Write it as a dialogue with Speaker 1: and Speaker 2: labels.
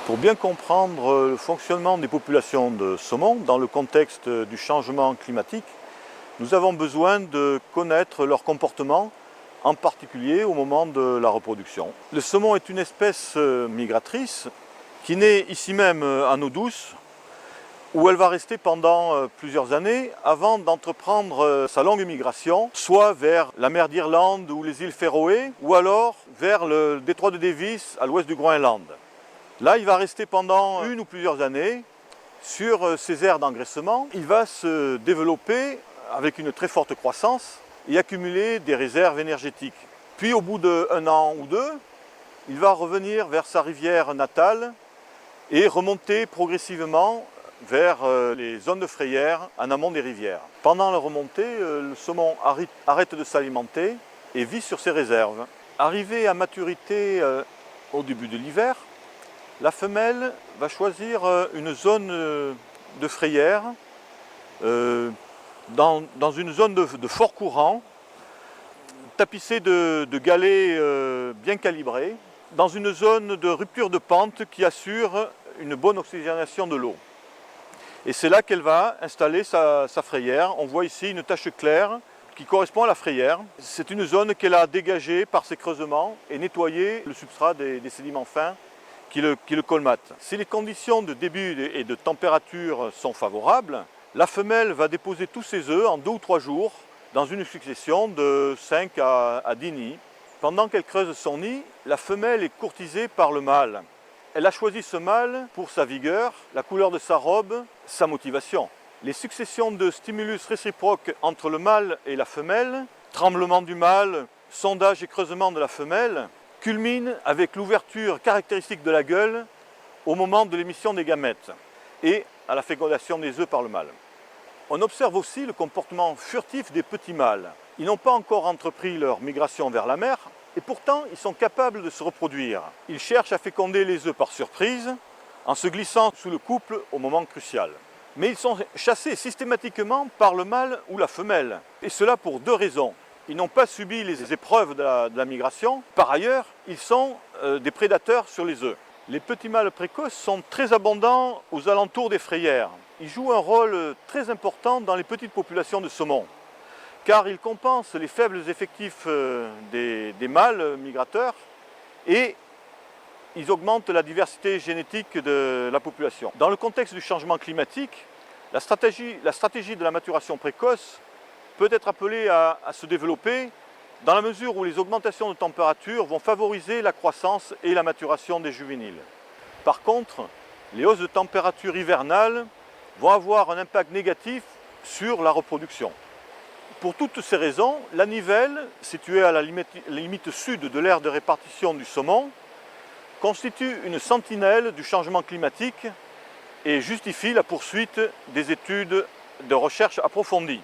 Speaker 1: Pour bien comprendre le fonctionnement des populations de saumon dans le contexte du changement climatique, nous avons besoin de connaître leur comportement, en particulier au moment de la reproduction. Le saumon est une espèce migratrice qui naît ici même en eau douce, où elle va rester pendant plusieurs années avant d'entreprendre sa longue migration, soit vers la mer d'Irlande ou les îles Féroé, ou alors vers le détroit de Davis à l'ouest du Groenland. Là, il va rester pendant une ou plusieurs années sur ces aires d'engraissement. Il va se développer avec une très forte croissance et accumuler des réserves énergétiques. Puis au bout d'un an ou deux, il va revenir vers sa rivière natale et remonter progressivement vers les zones de frayère en amont des rivières. Pendant la remontée, le saumon arrête de s'alimenter et vit sur ses réserves. Arrivé à maturité au début de l'hiver, la femelle va choisir une zone de frayère dans une zone de fort courant, tapissée de galets bien calibrés, dans une zone de rupture de pente qui assure une bonne oxygénation de l'eau. Et c'est là qu'elle va installer sa frayère. On voit ici une tache claire qui correspond à la frayère. C'est une zone qu'elle a dégagée par ses creusements et nettoyé le substrat des sédiments fins qui le colmatent. Si les conditions de début et de température sont favorables, la femelle va déposer tous ses œufs en 2 ou 3 jours dans une succession de 5 à 10 nids. Pendant qu'elle creuse son nid, la femelle est courtisée par le mâle. Elle a choisi ce mâle pour sa vigueur, la couleur de sa robe, sa motivation. Les successions de stimulus réciproques entre le mâle et la femelle, tremblement du mâle, sondage et creusement de la femelle, culminent avec l'ouverture caractéristique de la gueule au moment de l'émission des gamètes et à la fécondation des œufs par le mâle. On observe aussi le comportement furtif des petits mâles. Ils n'ont pas encore entrepris leur migration vers la mer et pourtant ils sont capables de se reproduire. Ils cherchent à féconder les œufs par surprise en se glissant sous le couple au moment crucial. Mais ils sont chassés systématiquement par le mâle ou la femelle, et cela pour 2 raisons. Ils n'ont pas subi les épreuves de la migration. Par ailleurs, ils sont des prédateurs sur les œufs. Les petits mâles précoces sont très abondants aux alentours des frayères. Ils jouent un rôle très important dans les petites populations de saumon, car ils compensent les faibles effectifs des mâles migrateurs et ils augmentent la diversité génétique de la population. Dans le contexte du changement climatique, la stratégie de la maturation précoce peut être appelée à se développer dans la mesure où les augmentations de température vont favoriser la croissance et la maturation des juvéniles. Par contre, les hausses de température hivernales vont avoir un impact négatif sur la reproduction. Pour toutes ces raisons, la nivelle, située à la limite sud de l'aire de répartition du saumon, constitue une sentinelle du changement climatique et justifie la poursuite des études de recherche approfondies.